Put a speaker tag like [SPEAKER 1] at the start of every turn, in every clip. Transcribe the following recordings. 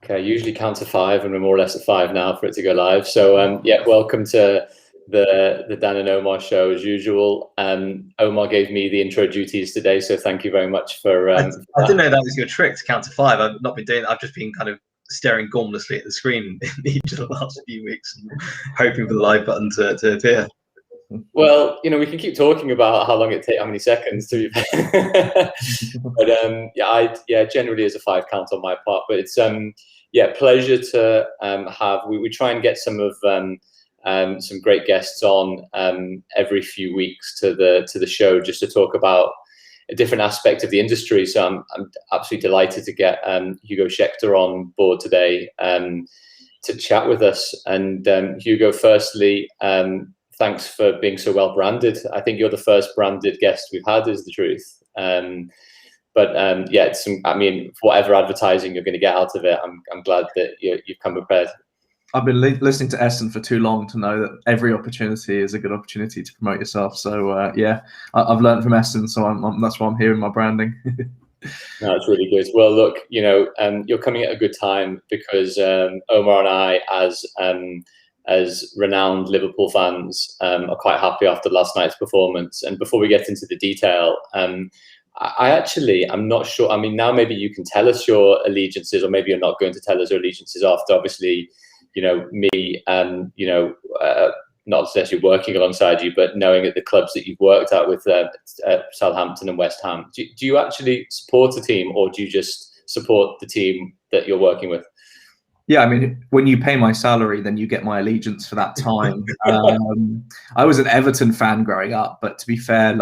[SPEAKER 1] Okay, I usually count to 5, and we're more or less at 5 now for it to go live. So yeah, welcome to the Dan and Omar show as usual. Omar gave me the intro duties today, so thank you very much for.
[SPEAKER 2] I didn't know that was your trick to count to 5. I've not been doing that. I've just been kind of staring gormlessly at the screen in each of the last few weeks, and hoping for the live button to appear.
[SPEAKER 1] Well, we can keep talking about how long it takes, how many seconds to. But yeah, generally is a 5 count on my part. But it's pleasure to have. We try and get some of some great guests on every few weeks to the show, just to talk about a different aspect of the industry. So I'm absolutely delighted to get Hugo Scheckter on board today to chat with us. And Hugo, firstly, thanks for being so well branded. I think you're the first branded guest we've had, is the truth. But it's for whatever advertising you're going to get out of it, I'm glad that you've come prepared.
[SPEAKER 3] I've been listening to Essen for too long to know that every opportunity is a good opportunity to promote yourself. So I've learned from Essen, so that's why I'm here in my branding.
[SPEAKER 1] No, it's really good. Well, look, you're coming at a good time, because Omar and I, as renowned Liverpool fans, are quite happy after last night's performance. And before we get into the detail, I'm not sure. I mean, now maybe you can tell us your allegiances, or maybe you're not going to tell us your allegiances after, obviously, me, not necessarily working alongside you, but knowing at the clubs that you've worked at with Southampton and West Ham. Do you actually support a team, or do you just support the team that you're working with?
[SPEAKER 3] Yeah, I mean, when you pay my salary, then you get my allegiance for that time. I was an Everton fan growing up, but to be fair,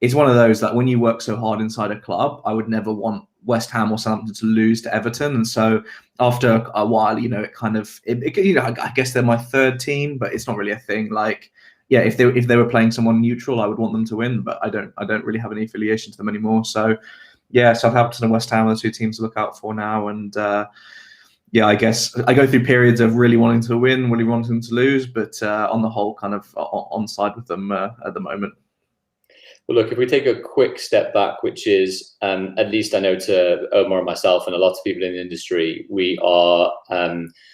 [SPEAKER 3] it's one of those that when you work so hard inside a club, I would never want West Ham or Southampton to lose to Everton. And so after a while, I guess they're my third team, but it's not really a thing. If they were playing someone neutral, I would want them to win, but I don't really have any affiliation to them anymore. So yeah, Southampton and West Ham are the two teams to look out for now. And I guess I go through periods of really wanting to win, really wanting to lose, but on the whole, kind of on side with them at the moment.
[SPEAKER 1] Well, look, if we take a quick step back, which is, at least I know to Omar and myself and a lot of people in the industry, we are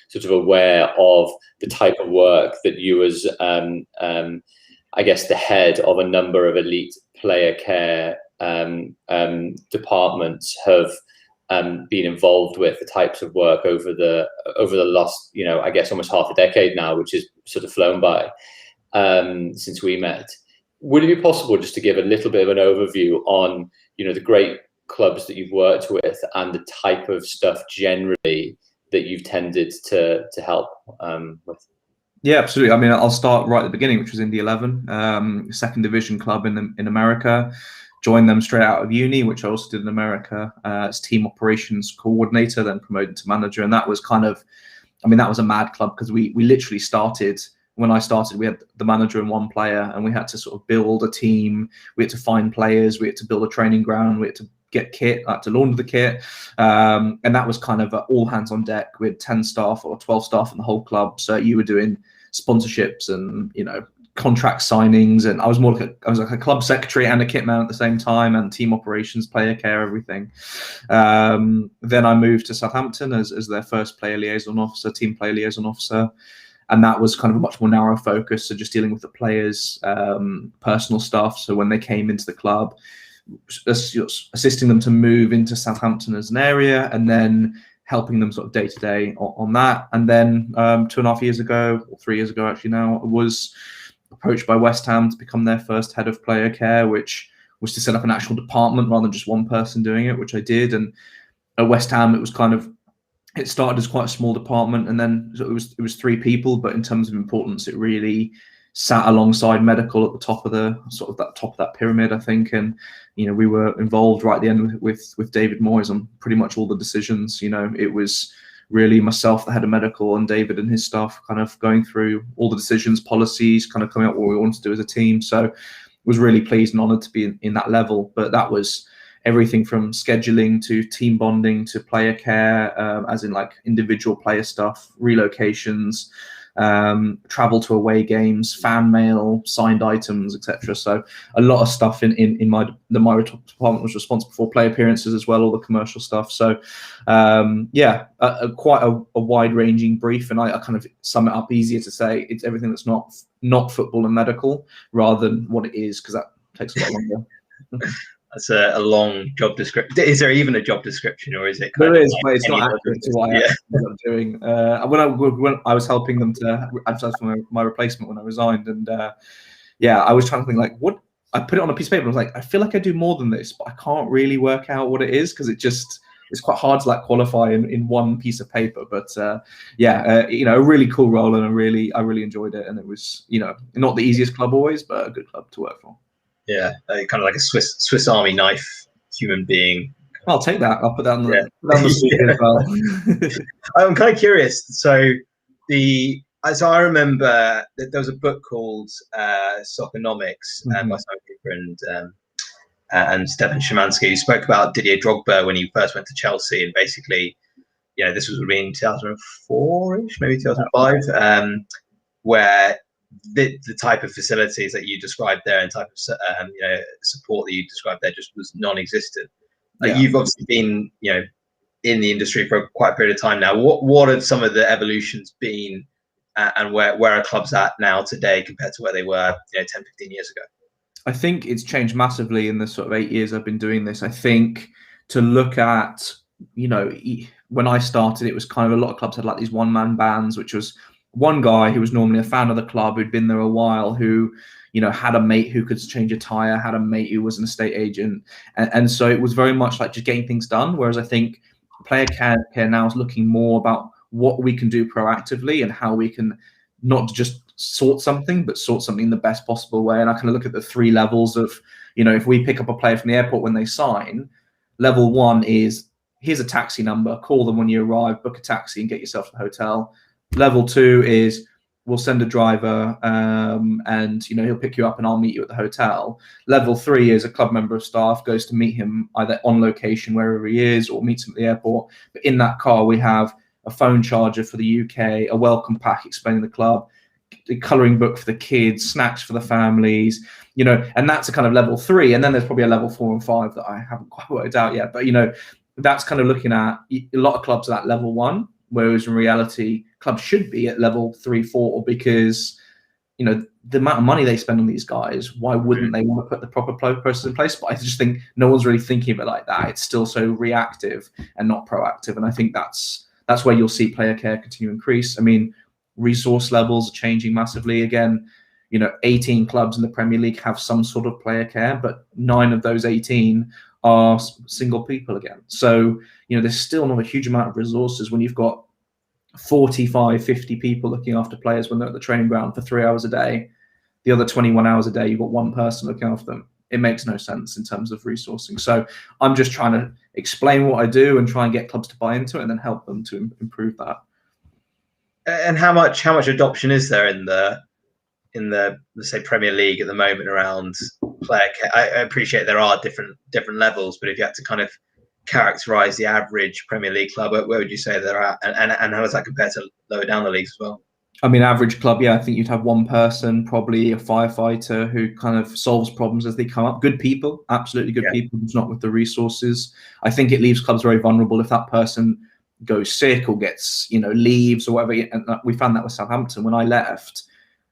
[SPEAKER 1] sort of aware of the type of work that you as, I guess, the head of a number of elite player care departments have been involved with, the types of work over the last, I guess, almost half a decade now, which is sort of flown by since we met. Would it be possible just to give a little bit of an overview on, the great clubs that you've worked with and the type of stuff generally that you've tended to help with?
[SPEAKER 3] Yeah, absolutely. I mean, I'll start right at the beginning, which was Indy 11, second division club in America. Joined them straight out of uni, which I also did in America as team operations coordinator, then promoted to manager. And that was that was a mad club, because we literally started. When I started, we had the manager and one player, and we had to sort of build a team. We had to find players. We had to build a training ground. We had to get kit, to launder the kit. And that was kind of all hands on deck. We had 10 staff or 12 staff in the whole club. So you were doing sponsorships and, contract signings. And I was like a club secretary and a kit man at the same time, and team operations, player care, everything. Then I moved to Southampton as their first player liaison officer, team player liaison officer. And that was kind of a much more narrow focus. So just dealing with the players' personal stuff. So when they came into the club, assisting them to move into Southampton as an area, and then helping them sort of day to day on that. And then 2.5 years ago, or 3 years ago actually now, I was approached by West Ham to become their first head of player care, which was to set up an actual department rather than just one person doing it, which I did. And at West Ham, it started as quite a small department, and then it was 3 people, but in terms of importance, it really sat alongside medical at the top of that pyramid, I think. And we were involved right at the end with David Moyes on pretty much all the decisions. It was really myself, the head of medical, and David and his staff kind of going through all the decisions, policies, kind of coming up with what we wanted to do as a team. So was really pleased and honoured to be in that level. But that was everything from scheduling to team bonding to player care, as in individual player stuff, relocations, travel to away games, fan mail, signed items, etc. So a lot of stuff in my department was responsible for player appearances as well, all the commercial stuff. So quite a wide ranging brief, and I kind of sum it up easier to say it's everything that's not football and medical rather than what it is, because that takes a lot longer.
[SPEAKER 2] That's a long job description. Is there even a job description, or is it?
[SPEAKER 3] There is, but it's not accurate to what I ended up doing. When I was helping them to advertise for my replacement when I resigned, and I was trying to think like what I put it on a piece of paper. I was like, I feel like I do more than this, but I can't really work out what it is because it's quite hard to like qualify in one piece of paper. But a really cool role, and I really enjoyed it, and it was not the easiest club always, but a good club to work for.
[SPEAKER 2] Yeah, kind of like a Swiss Army knife human being.
[SPEAKER 3] I'll take that. I'll put that on the CV as well.
[SPEAKER 2] I'm kind of curious. So I remember that there was a book called Soccernomics by Simon Cooper and Stefan Szymanski, who spoke about Didier Drogba when he first went to Chelsea, and basically, this was in 2004-ish, maybe 2005, where the type of facilities that you described there and type of support that you described there just was non-existent. You've obviously been in the industry for quite a period of time now. What have some of the evolutions been, and where are clubs at now today compared to where they were 10, 15 years ago?
[SPEAKER 3] I think it's changed massively in the sort of 8 years I've been doing this. I think to look at when I started, it was kind of a lot of clubs had like these one-man bands, which was one guy who was normally a fan of the club, who'd been there a while, who had a mate who could change a tire, had a mate who was an estate agent, and so it was very much like just getting things done. Whereas I think player care now is looking more about what we can do proactively and how we can not just sort something, but sort something in the best possible way. And I kind of look at the 3 levels of, if we pick up a player from the airport when they sign, level 1 is here's a taxi number, call them when you arrive, book a taxi and get yourself to the hotel. Level 2 is we'll send a driver and he'll pick you up and I'll meet you at the hotel. Level 3 is a club member of staff goes to meet him either on location wherever he is or meets him at the airport. But in that car we have a phone charger for the UK, a welcome pack explaining the club, the colouring book for the kids, snacks for the families, and that's a kind of level 3. And then there's probably a level 4 and 5 that I haven't quite worked out yet. But that's kind of looking at a lot of clubs at level 1. Whereas in reality, clubs should be at level 3, 4, because, the amount of money they spend on these guys, why wouldn't they want to put the proper process in place? But I just think no one's really thinking of it like that. It's still so reactive and not proactive. And I think that's where you'll see player care continue to increase. I mean, resource levels are changing massively. Again, 18 clubs in the Premier League have some sort of player care, but 9 of those 18 are single people again. So, there's still not a huge amount of resources when you've got 45, 50 people looking after players when they're at the training ground for 3 hours a day. The other 21 hours a day, you've got one person looking after them. It makes no sense in terms of resourcing. So I'm just trying to explain what I do and try and get clubs to buy into it and then help them to improve that.
[SPEAKER 2] And how much adoption is there in the let's say Premier League at the moment around player care? I appreciate there are different levels, but if you had to kind of characterize the average Premier League club, where would you say they're at, and how does that compare to lower down the leagues as well?
[SPEAKER 3] I mean, average club, I think you'd have one person, probably a firefighter, who kind of solves problems as they come up. Good people, absolutely good people, who's not with the resources. I think it leaves clubs very vulnerable if that person goes sick or gets, leaves or whatever. And we found that with Southampton. When I left,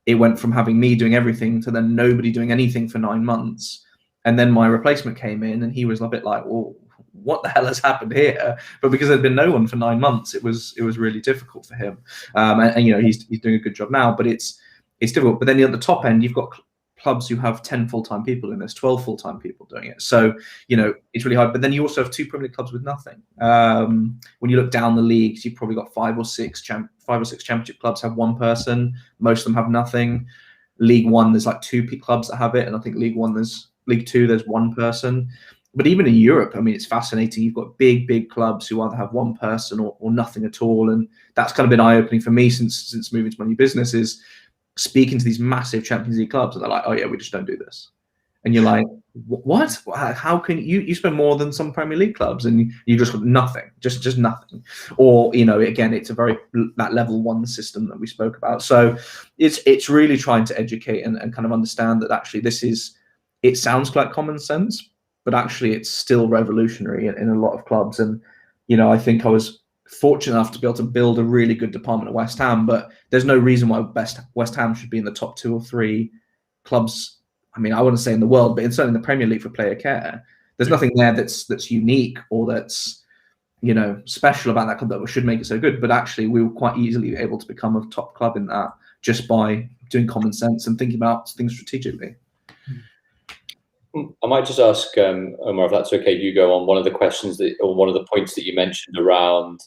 [SPEAKER 3] it went from having me doing everything to then nobody doing anything for 9 months. And then my replacement came in and he was a bit like, well, what the hell has happened here? But because there'd been no one for 9 months, it was really difficult for him. And he's doing a good job now, but it's difficult. But then at the top end, you've got clubs who have 10 full-time people in this, 12 full-time people doing it. So, it's really hard. But then you also have 2 Premier League clubs with nothing. When you look down the leagues, you've probably got 5 or 6 championship clubs have one person. Most of them have nothing. League One, there's like 2 clubs that have it. And I think League 2, there's one person. But even in Europe, I mean, it's fascinating. You've got big clubs who either have one person or nothing at all. And that's kind of been eye-opening for me since moving to my new business, is speaking to these massive Champions League clubs. And they're like, oh, yeah, we just don't do this. And you're like, what? How can you spend more than some Premier League clubs and you just got nothing, just nothing? Or, you know, again, it's a very that level one system that we spoke about. So it's really trying to educate and kind of understand that actually it sounds like common sense, but actually it's still revolutionary in a lot of clubs. And, you know, I think I was fortunate enough to be able to build a really good department at West Ham, but there's no reason why West Ham should be in the top 2 or 3 clubs. I mean, I wouldn't say in the world, but certainly in the Premier League for player care. There's nothing there that's unique or that's, you know, special about that club that should make it so good. But actually, we were quite easily able to become a top club in that just by doing common sense and thinking about things strategically.
[SPEAKER 1] I might just ask Omar, if that's okay, Hugo, on one of the questions or one of the points that you mentioned around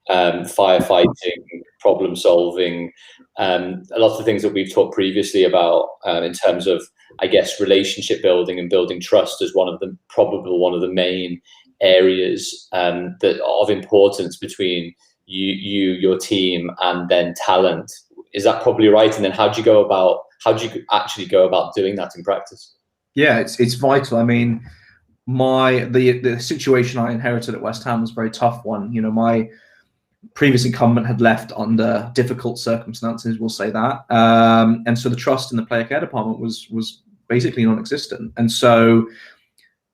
[SPEAKER 1] firefighting, problem solving, a lot of the things that we've talked previously about in terms of, I guess, relationship building and building trust as probably one of the main areas that of importance between your team, and then talent. Is that probably right? And then how do you actually go about doing that in practice?
[SPEAKER 3] Yeah, it's vital. I mean, the situation I inherited at West Ham was a very tough one. You know, my previous incumbent had left under difficult circumstances, we'll say that. And so the trust in the player care department was basically non-existent. And so,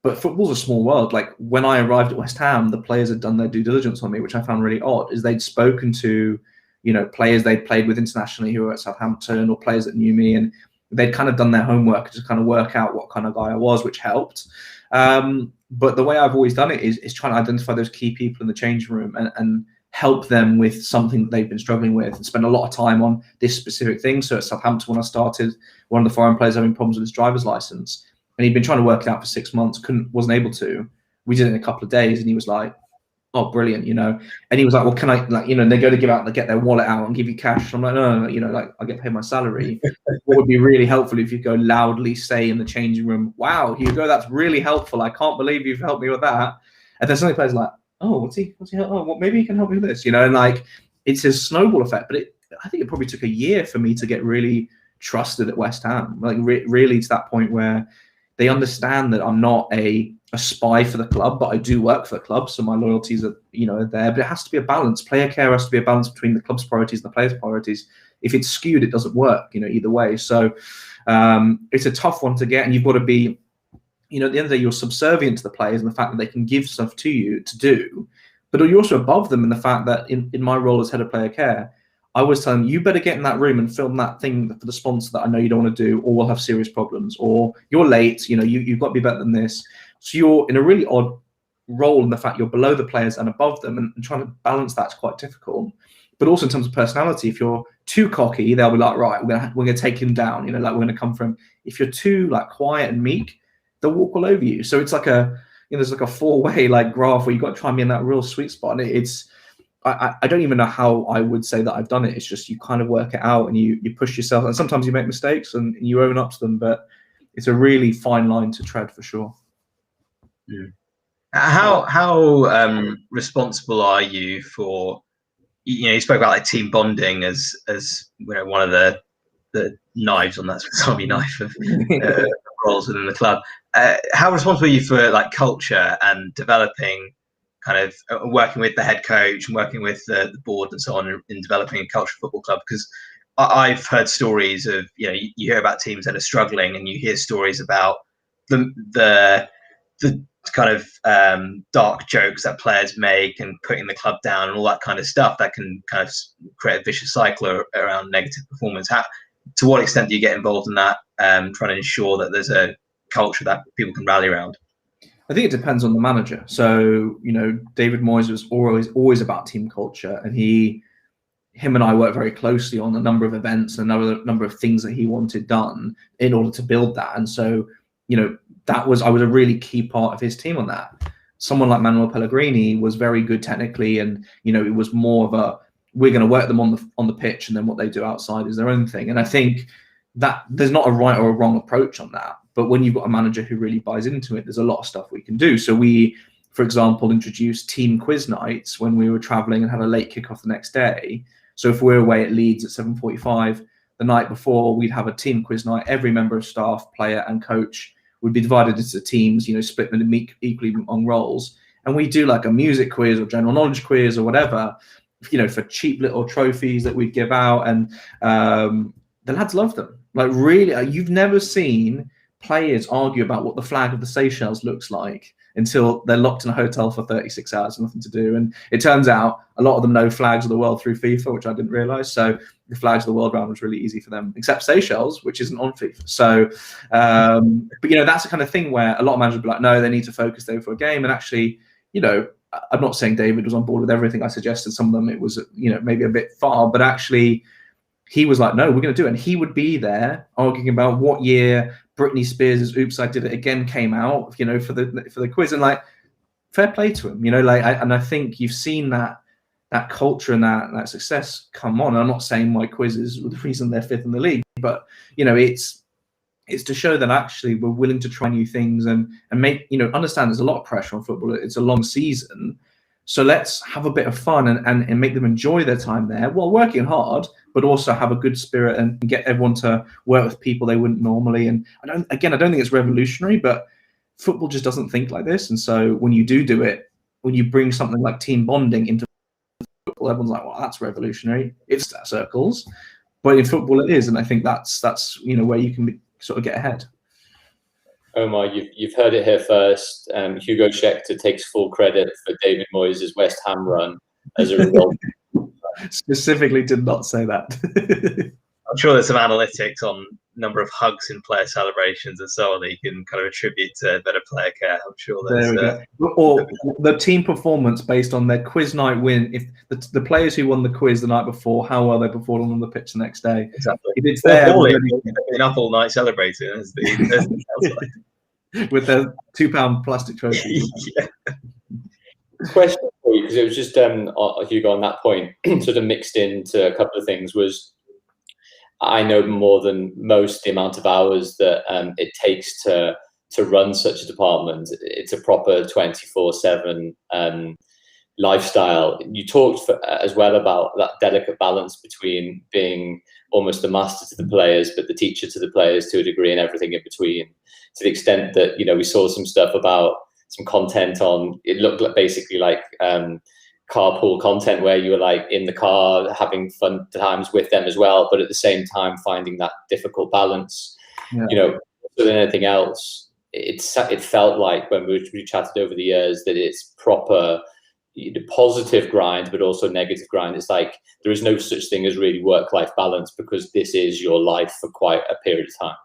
[SPEAKER 3] but football's a small world. Like when I arrived at West Ham, the players had done their due diligence on me, which I found really odd, is they'd spoken to, you know, players they'd played with internationally who were at Southampton or players that knew me, and they'd kind of done their homework to kind of work out what kind of guy I was, which helped. But the way I've always done it is trying to identify those key people in the changing room and help them with something that they've been struggling with, and spend a lot of time on this specific thing. So at Southampton, when I started, one of the foreign players having problems with his driver's license, and he'd been trying to work it out for 6 months, wasn't able to. We did it in a couple of days, and he was like, "Oh, brilliant," you know. And he was like, "Well, can I, like, you know?" And they go to get their wallet out and give you cash. I'm like, no, you know, like I get paid my salary. What would be really helpful if you go loudly say in the changing room, "Wow, Hugo, that's really helpful. I can't believe you've helped me with that." And then some players like, "Oh, what's he? Oh, well, maybe he can help me with this," you know. And like, it's a snowball effect. But I think it probably took a year for me to get really trusted at West Ham, like really to that point where they understand that I'm not a spy for the club, but I do work for the club, so my loyalties are, you know, there. But it has to be a balance. Player care has to be a balance between the club's priorities and the players' priorities. If it's skewed, it doesn't work, you know, either way. So it's a tough one to get, and you've got to be, you know, at the end of the day, you're subservient to the players and the fact that they can give stuff to you to do, but you're also above them in the fact that in my role as head of player care, I was telling them, you better get in that room and film that thing for the sponsor that I know you don't want to do, or we'll have serious problems, or you're late, you know, you've got to be better than this. So you're in a really odd role in the fact you're below the players and above them, and trying to balance that's quite difficult. But also in terms of personality, if you're too cocky, they'll be like, right, we're gonna take him down, you know, like we're gonna come from. If you're too like quiet and meek, they'll walk all over you. So it's like there's like a 4-way like graph where you've got to try and be in that real sweet spot. And I don't even know how I would say that I've done it. It's just you kind of work it out and you push yourself, and sometimes you make mistakes and you own up to them, but it's a really fine line to tread for sure.
[SPEAKER 2] Yeah. How responsible are you for, you know, you spoke about like team bonding as you know, one of the knives on that zombie knife of roles within the club. How responsible are you for like culture and developing, kind of working with the head coach and working with the board and so on in developing a culture football club? Because I've heard stories of, you know, you hear about teams that are struggling, and you hear stories about the kind of dark jokes that players make and putting the club down and all that kind of stuff that can kind of create a vicious cycle around negative performance. To what extent do you get involved in that, trying to ensure that there's a culture that people can rally around?
[SPEAKER 3] I think it depends on the manager. So, you know, David Moyes was always about team culture, and him and I worked very closely on a number of events and a number of things that he wanted done in order to build that. And so, you know, I was a really key part of his team on that. Someone like Manuel Pellegrini was very good technically, and, you know, it was more of we're going to work them on the pitch, and then what they do outside is their own thing. And I think that there's not a right or a wrong approach on that. But when you've got a manager who really buys into it, there's a lot of stuff we can do. So we, for example, introduced team quiz nights when we were traveling and had a late kickoff the next day. So if we're away at Leeds at 7:45, the night before, we'd have a team quiz night. Every member of staff, player and coach we'd be divided into teams, split them equally among roles. And we do like a music quiz or general knowledge quiz or whatever, for cheap little trophies that we'd give out. And the lads love them. Like, really, you've never seen players argue about what the flag of the Seychelles looks like until they're locked in a hotel for 36 hours, nothing to do. And it turns out a lot of them know flags of the world through FIFA, which I didn't realize. So the flags of the world round was really easy for them, except Seychelles, which isn't on FIFA. So, but that's the kind of thing where a lot of managers will be like, no, they need to focus there for a game. And actually, I'm not saying David was on board with everything I suggested. Some of them, it was, maybe a bit far, but actually he was like, no, we're going to do it. And he would be there arguing about what year Britney Spears' "Oops, I Did It Again" came out, for the quiz. And like, fair play to him, and I think you've seen that culture and that success come on. And I'm not saying my quizzes were the reason they're 5th in the league, but it's to show that actually we're willing to try new things and make, understand there's a lot of pressure on football. It's a long season. So let's have a bit of fun and make them enjoy their time there while working hard, but also have a good spirit and get everyone to work with people they wouldn't normally. And I don't think it's revolutionary, but football just doesn't think like this. And so when you do it, when you bring something like team bonding into football, everyone's like, well, that's revolutionary. It's circles. But in football it is. And I think that's where you can sort of get ahead.
[SPEAKER 1] Omar, you've heard it here first. Hugo Scheckter takes full credit for David Moyes' West Ham run as a result.
[SPEAKER 3] Specifically did not say that.
[SPEAKER 2] I'm sure there's some analytics on number of hugs in player celebrations and so on that you can kind of attribute to better player care. I'm sure there's
[SPEAKER 3] or the team performance based on their quiz night win. If the players who won the quiz the night before, how well they performed on the pitch the next day.
[SPEAKER 2] Exactly.
[SPEAKER 3] If it's there,
[SPEAKER 2] been up all night celebrating
[SPEAKER 3] with their £2 plastic trophy.
[SPEAKER 2] Yeah.
[SPEAKER 1] Question for you, because it was just Hugo on that point, sort of mixed into a couple of things. Was I know more than most the amount of hours that it takes to run such a department. It's a proper 24/7 lifestyle. You talked as well about that delicate balance between being almost the master to the players, but the teacher to the players to a degree, and everything in between. To the extent that we saw some stuff about some content on. It looked like basically like carpool content where you were like in the car having fun times with them as well, but at the same time finding that difficult balance.
[SPEAKER 3] Yeah.
[SPEAKER 1] More than anything else, it felt like when we chatted over the years that it's proper positive grind, but also negative grind. It's like there is no such thing as really work-life balance, because this is your life for quite a period of time.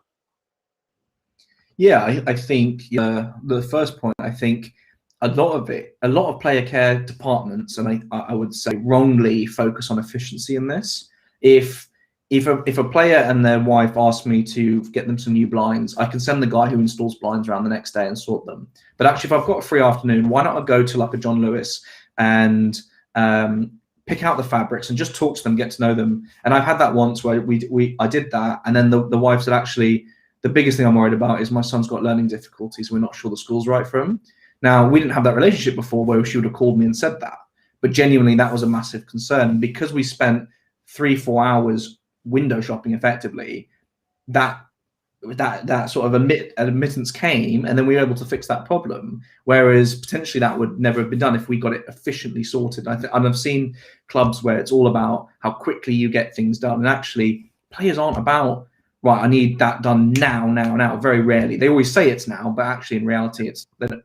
[SPEAKER 3] Yeah, I think the first point, I think a lot of player care departments, and I would say wrongly, focus on efficiency in this. If a player and their wife ask me to get them some new blinds, I can send the guy who installs blinds around the next day and sort them. But actually, if I've got a free afternoon, why not I go to like a John Lewis and pick out the fabrics and just talk to them, get to know them. And I've had that once where I did that, and then the wife said, actually, the biggest thing I'm worried about is my son's got learning difficulties. We're not sure the school's right for him. Now, we didn't have that relationship before where she would have called me and said that, but genuinely that was a massive concern. And because we spent 3-4 hours window shopping effectively, that sort of admittance came, and then we were able to fix that problem. Whereas potentially that would never have been done if we got it efficiently sorted. And I've seen clubs where it's all about how quickly you get things done. And actually players aren't about, right, I need that done now. Very rarely. They always say it's now, but actually in reality,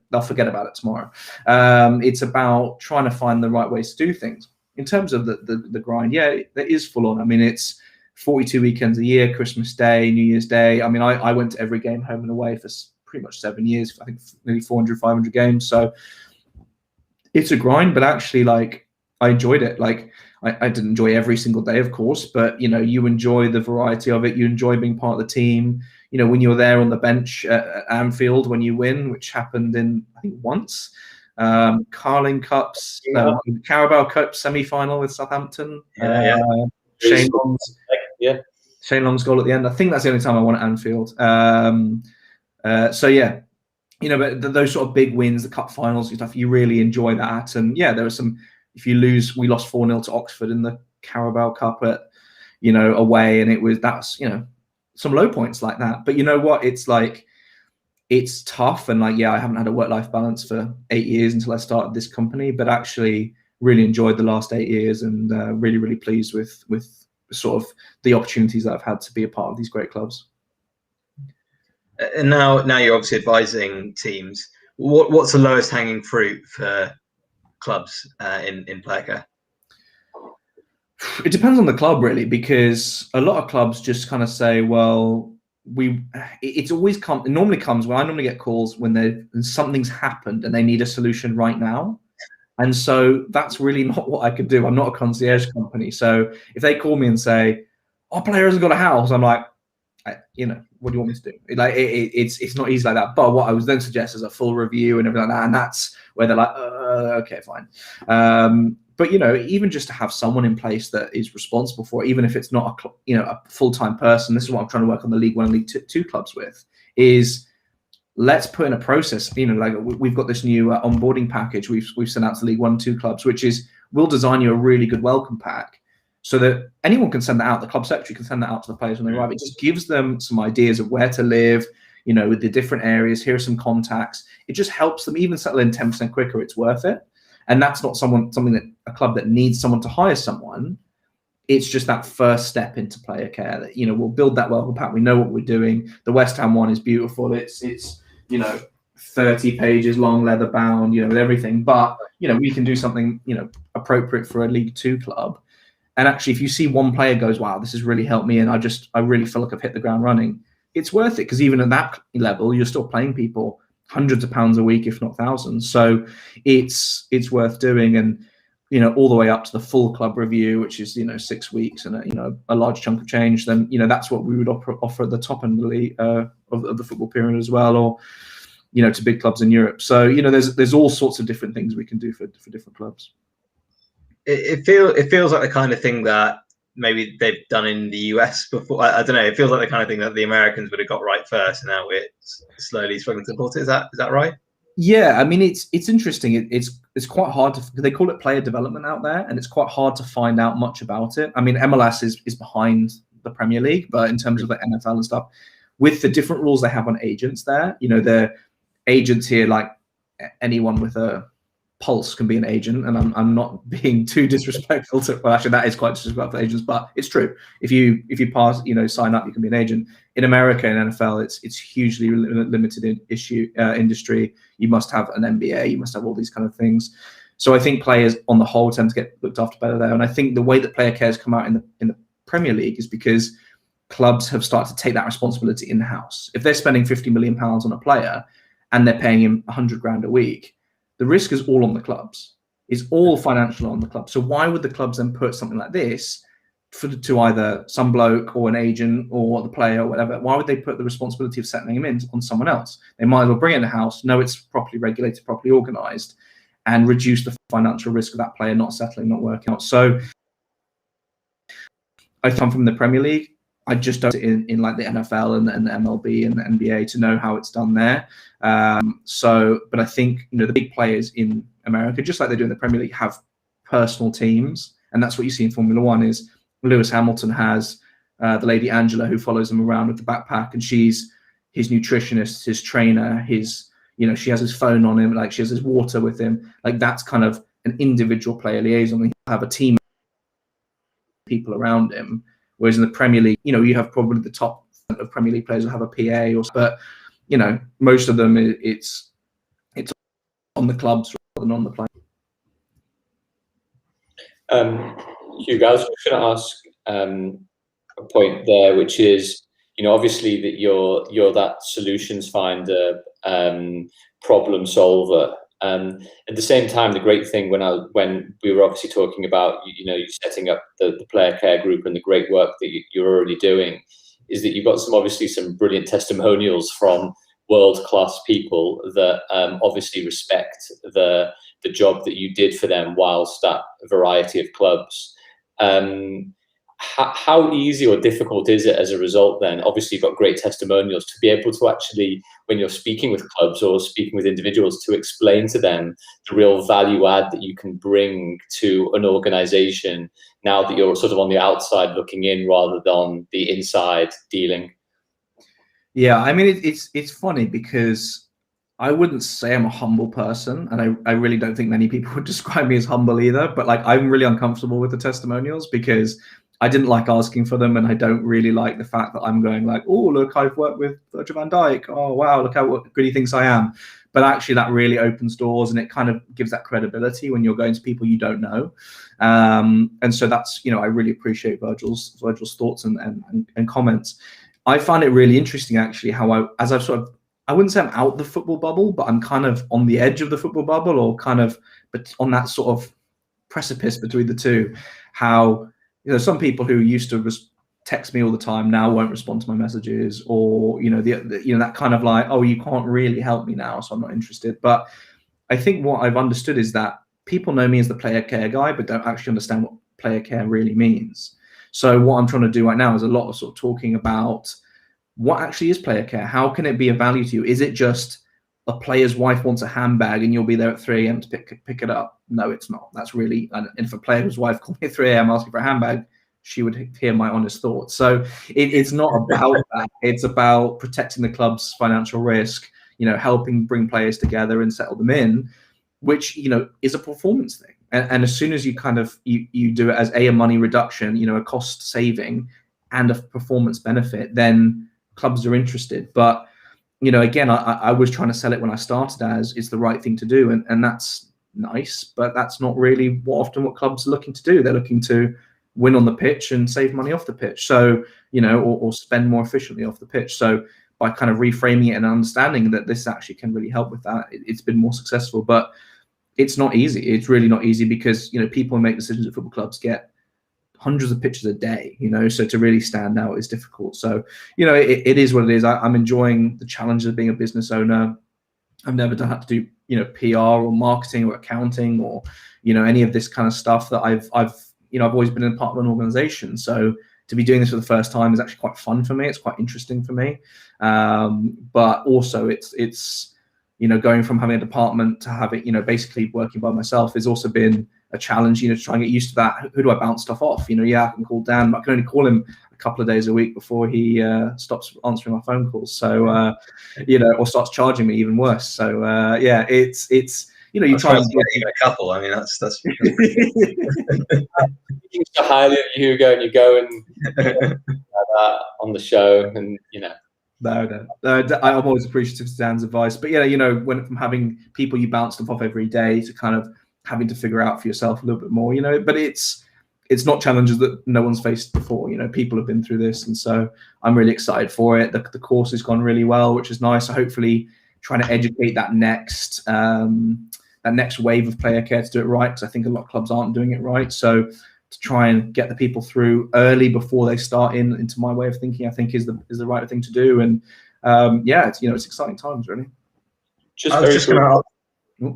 [SPEAKER 3] they'll forget about it tomorrow. It's about trying to find the right ways to do things. In terms of the grind, yeah, that is full on. I mean, it's 42 weekends a year, Christmas Day, New Year's Day. I mean, I went to every game home and away for pretty much 7 years. I think nearly 400, 500 games. So it's a grind, but actually, like, I enjoyed it. Like, I didn't enjoy every single day, of course, but, you enjoy the variety of it. You enjoy being part of the team. When you're there on the bench at Anfield when you win, which happened in, I think, once. Carling Cups, Carabao Cup semi-final with Southampton. Shane Long's goal at the end. I think that's the only time I won at Anfield. So yeah, but those sort of big wins, the cup finals and stuff, you really enjoy that. And yeah, there were some. If you lose, we lost 4-0 to Oxford in the Carabao Cup at, away, and that's some low points like that. But you know what? It's like it's tough, and like, yeah, I haven't had a work-life balance for 8 years until I started this company, but actually really enjoyed the last 8 years, and really pleased with sort of the opportunities that I've had to be a part of these great clubs.
[SPEAKER 2] And now you're obviously advising teams. What's the lowest hanging fruit for clubs in player care?
[SPEAKER 3] It depends on the club, really, because a lot of clubs just kind of say, well, it normally comes when I normally get calls when something's happened and they need a solution right now. And so that's really not what I could do. I'm not a concierge company. So if they call me and say, "Our player hasn't got a house," I'm like, what do you want me to do? Like, it's not easy like that. But what I was then suggest is a full review and everything like that. And that's where they're like, okay, fine. But even just to have someone in place that is responsible for it, even if it's not a full-time person. This is what I'm trying to work on the League One and League Two clubs with, is let's put in a process. Like we've got this new onboarding package we've sent out to League 1 and 2 clubs, which is we'll design you a really good welcome pack so that anyone can send that out. The club secretary can send that out to the players when they arrive. It just gives them some ideas of where to live, with the different areas. Here are some contacts. It just helps them even settle in 10% quicker. It's worth it. And that's not something that a club that needs someone to hire someone. It's just that first step into player care that, we'll build that welcome pack. We know what we're doing. The West Ham one is beautiful. It's 30 pages long, leather bound, with everything. But, we can do something, appropriate for a League 2 club. And actually, if you see one player goes, wow, this has really helped me, and I really feel like I've hit the ground running, it's worth it, because even at that level, you're still paying people hundreds of pounds a week, if not thousands. So it's worth doing. And, all the way up to the full club review, which is, 6 weeks and a large chunk of change, then, that's what we would offer at the top end of the football pyramid as well, or, to big clubs in Europe. So, there's all sorts of different things we can do for different clubs.
[SPEAKER 2] It feels like the kind of thing that maybe they've done in the US before. I don't know. It feels like the kind of thing that the Americans would have got right first, and now we're slowly struggling to import it. Is that right?
[SPEAKER 3] Yeah, I mean, it's interesting. It's quite hard they call it player development out there, and it's quite hard to find out much about it. I mean, MLS is behind the Premier League, but in terms of the NFL and stuff, with the different rules they have on agents there, the agents here, like anyone with a pulse can be an agent, and I'm not being too disrespectful to. Well, actually, that is quite disrespectful to agents, but it's true. If you pass, sign up, you can be an agent. In America, in NFL, it's hugely limited industry. You must have an MBA. You must have all these kind of things. So I think players on the whole tend to get looked after better there. And I think the way that player care has come out in the Premier League is because clubs have started to take that responsibility in house. If they're spending £50 million on a player and they're paying him 100 grand a week, the risk is all on the clubs. It's all financial on the club. So why would the clubs then put something like this to either some bloke or an agent or the player or whatever? Why would they put the responsibility of settling him in on someone else? They might as well bring it in the house, know it's properly regulated, properly organised, and reduce the financial risk of that player not settling, not working out. So I come from the Premier League. I just don't in like the NFL and the MLB and the NBA to know how it's done there. But I think, the big players in America, just like they do in the Premier League, have personal teams. And that's what you see in Formula One is Lewis Hamilton has the lady Angela who follows him around with the backpack, and she's his nutritionist, his trainer, she has his phone on him, like she has his water with him. Like that's kind of an individual player liaison. He'll have a team of people around him. Whereas in the Premier League, you have probably the top of Premier League players will have a PA, but most of them it's on the clubs rather than on the player.
[SPEAKER 1] Hugo, I was just going to ask a point there, which is, obviously that you're that solutions finder, problem solver. At the same time, the great thing when we were obviously talking about you setting up the player care group and the great work that you're already doing, is that you've got some brilliant testimonials from world-class people that obviously respect the job that you did for them whilst at a variety of clubs. How easy or difficult is it as a result then? Obviously you've got great testimonials to be able to actually, when you're speaking with clubs or speaking with individuals, to explain to them the real value add that you can bring to an organization now that you're sort of on the outside looking in rather than on the inside dealing.
[SPEAKER 3] Yeah, I mean, it's funny because I wouldn't say I'm a humble person, and I really don't think many people would describe me as humble either. But like, I'm really uncomfortable with the testimonials because I didn't like asking for them, and I don't really like the fact that I'm going like, oh, look, I've worked with Virgil van Dijk. Oh, wow, look how good he thinks I am. But actually, that really opens doors, and it kind of gives that credibility when you're going to people you don't know. And so that's, I really appreciate Virgil's thoughts and comments. I find it really interesting, actually, how as I've sort of, I wouldn't say I'm out the football bubble, but I'm kind of on the edge of the football bubble, or kind of but on that sort of precipice between the two. How, some people who used to text me all the time now won't respond to my messages, or that kind of like, oh, you can't really help me now, so I'm not interested. But I think what I've understood is that people know me as the player care guy, but don't actually understand what player care really means. So what I'm trying to do right now is a lot of sort of talking about what actually is player care. How can it be of value to you? Is it just a player's wife wants a handbag and you'll be there at 3 a.m. to pick it up? No, it's not. That's really, and if a player's wife called me at 3 a.m. asking for a handbag, she would hear my honest thoughts. So it's not about that. It's about protecting the club's financial risk, helping bring players together and settle them in, which, is a performance thing. And as soon as you kind of, you do it as a money reduction, a cost saving and a performance benefit, then clubs are interested. But, again, I was trying to sell it when I started as it's the right thing to do. And that's nice, but that's not really often what clubs are looking to do. They're looking to win on the pitch and save money off the pitch. So, or spend more efficiently off the pitch. So by kind of reframing it and understanding that this actually can really help with that, it's been more successful. But it's not easy. It's really not easy because, people who make decisions at football clubs get hundreds of pitches a day, so to really stand out is difficult. So, it is what it is. I'm enjoying the challenge of being a business owner. I've never had to do, PR or marketing or accounting or, any of this kind of stuff that I've always been in part of an organization. So to be doing this for the first time is actually quite fun for me. It's quite interesting for me. But also it's, going from having a department to having, basically working by myself has also been a challenge, to try and get used to that. Who do I bounce stuff off? Yeah, I can call Dan, but I can only call him a couple of days a week before he stops answering my phone calls. So, or starts charging me, even worse. So, yeah, it's you try and
[SPEAKER 2] get even a couple. I mean, that's
[SPEAKER 1] you so highly of you, Hugo, and you go and on the show, and
[SPEAKER 3] No, I'm always appreciative of Dan's advice. But yeah, when from having people you bounce stuff off every day to kind of having to figure out for yourself a little bit more, but it's not challenges that no one's faced before. People have been through this, and so I'm really excited for it. The course has gone really well, which is nice. So hopefully trying to educate that next wave of player care to do it right, because I think a lot of clubs aren't doing it right. So to try and get the people through early before they start into my way of thinking, I think is the right thing to do. And yeah, it's exciting times, really.
[SPEAKER 1] I was just going to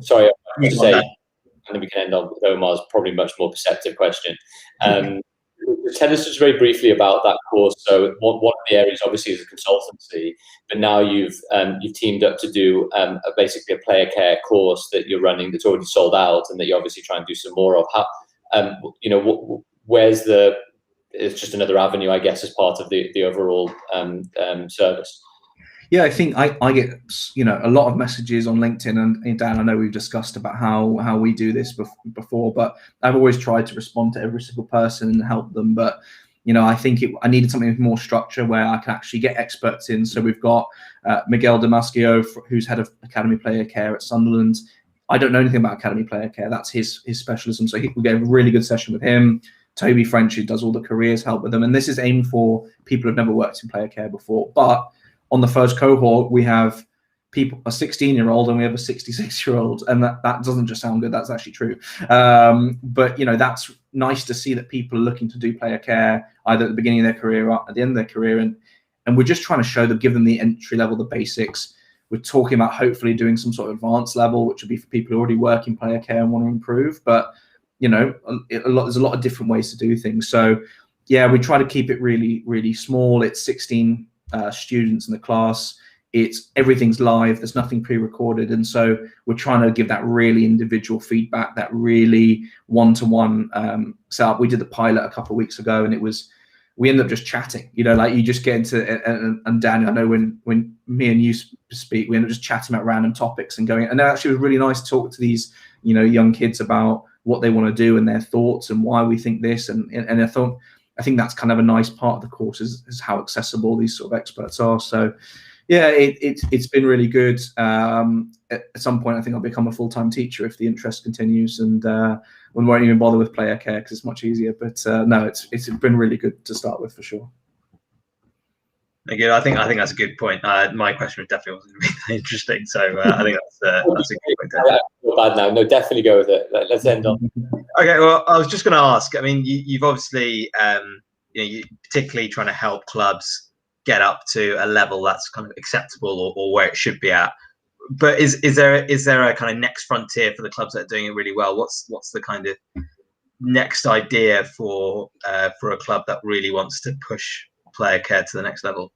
[SPEAKER 1] sorry, I was going to say, and then we can end on with Omar's probably much more perceptive question. Tell us just very briefly about that course. So one of the areas obviously is a consultancy, but now you've teamed up to do basically a player care course that you're running that's already sold out, and that you obviously try and do some more of. How, where's it's just another avenue, I guess, as part of the overall service.
[SPEAKER 3] Yeah, I think I get a lot of messages on LinkedIn, and Dan, I know we've discussed about how we do this before, but I've always tried to respond to every single person and help them. But I think I needed something with more structure where I can actually get experts in. So we've got Miguel Damascio, who's head of Academy Player Care at Sunderland. I don't know anything about Academy Player Care. That's his specialism. So we'll get a really good session with him. Toby French, who does all the careers, help with them. And this is aimed for people who've never worked in player care before. But on the first cohort, we have a 16-year-old and we have a 66-year-old, and that doesn't just sound good. That's actually true. But that's nice to see that people are looking to do player care either at the beginning of their career or at the end of their career, and we're just trying to show them, give them the entry level, the basics. We're talking about hopefully doing some sort of advanced level, which would be for people who already work in player care and want to improve. But there's a lot of different ways to do things. So yeah, we try to keep it really, really small. It's 16 students in the class. Everything's live. There's nothing pre-recorded, and so we're trying to give that really individual feedback, that really one-to-one setup. We did the pilot a couple of weeks ago, and it was we end up just chatting, like you just get into, and Dan, I know when me and you speak, we end up just chatting about random topics and going, and it actually was really nice to talk to these, young kids about what they want to do and their thoughts and why we think this. And I think that's kind of a nice part of the course is how accessible these sort of experts are. So yeah, it's been really good. At some point, I think I'll become a full-time teacher if the interest continues, and we won't even bother with player care because it's much easier. But no, it's been really good to start with for sure.
[SPEAKER 2] Thank you. I think that's a good point. My question definitely wasn't really interesting, so I think that's a good point.
[SPEAKER 1] I feel bad now. No, definitely go with it. Let's end on.
[SPEAKER 2] Okay. Well, I was just going to ask. I mean, you've obviously, you particularly trying to help clubs get up to a level that's kind of acceptable or where it should be at. But is there a kind of next frontier for the clubs that are doing it really well? What's the kind of next idea for a club that really wants to push player care to the next level?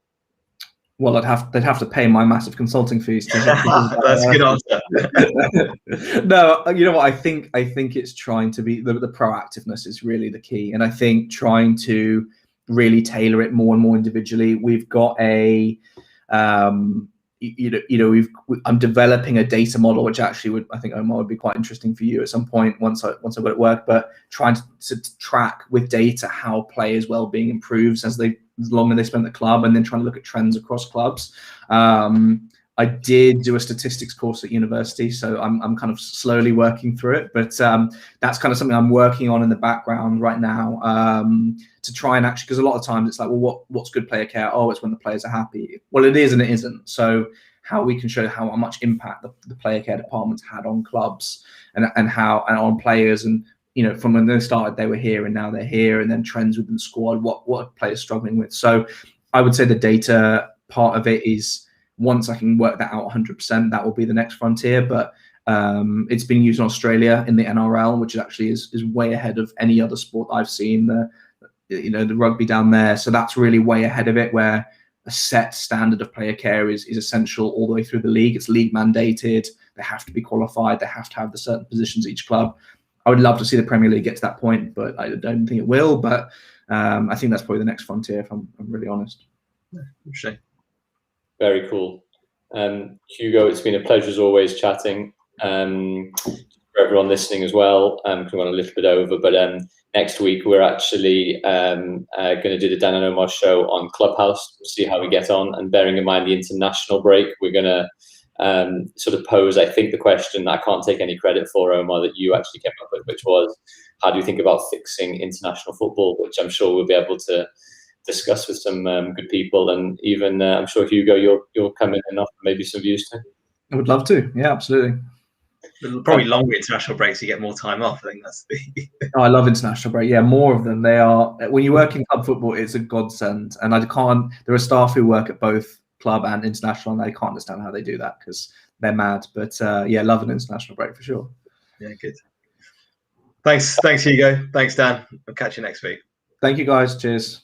[SPEAKER 3] Well, they'd have to pay my massive consulting fees to
[SPEAKER 2] That's a good answer.
[SPEAKER 3] No, you know what? I think it's trying to be the proactiveness is really the key, and I think trying to really tailor it more and more individually. We've got a I'm developing a data model, which actually I think Omar would be quite interesting for you at some point once I've got it work. But trying to track with data how players' well-being improves as long as they spend at the club, and then trying to look at trends across clubs. I did do a statistics course at university, so I'm kind of slowly working through it. But that's kind of something I'm working on in the background right now to try and actually, because a lot of times it's like, well, what's good player care? Oh, it's when the players are happy. Well, it is and it isn't. So how we can show how much impact the player care department's had on clubs and on players, and from when they started they were here and now they're here, and then trends within the squad, what are players struggling with. So I would say the data part of it is, once I can work that out 100%, that will be the next frontier. But it's being used in Australia in the NRL, which actually is way ahead of any other sport I've seen. The rugby down there, so that's really way ahead of it, where a set standard of player care is essential all the way through the league. It's league mandated. They have to be qualified. They have to have the certain positions at each club. I would love to see the Premier League get to that point, but I don't think it will. But I think that's probably the next frontier, if I'm really honest.
[SPEAKER 2] Interesting.
[SPEAKER 1] Very cool. Hugo, it's been a pleasure as always chatting. For everyone listening as well, because we're a little bit over, but next week we're actually going to do the Dan and Omar show on Clubhouse, see how we get on, and bearing in mind the international break, we're going to sort of pose, I think, the question that I can't take any credit for, Omar, that you actually came up with, which was, how do you think about fixing international football, which I'm sure we'll be able to discuss with some good people, and even I'm sure, Hugo, you'll come in and offer maybe some views too.
[SPEAKER 3] I would love to. Yeah, absolutely.
[SPEAKER 2] Probably longer international breaks, you get more time off. I think that's the.
[SPEAKER 3] Oh, I love international break. Yeah, more of them. They are, when you work in club football, it's a godsend. And there are staff who work at both club and international, and they can't understand how they do that because they're mad. But yeah, love an international break for sure.
[SPEAKER 2] Yeah, good. Thanks, Hugo. Thanks, Dan. I'll catch you next week.
[SPEAKER 3] Thank you, guys. Cheers.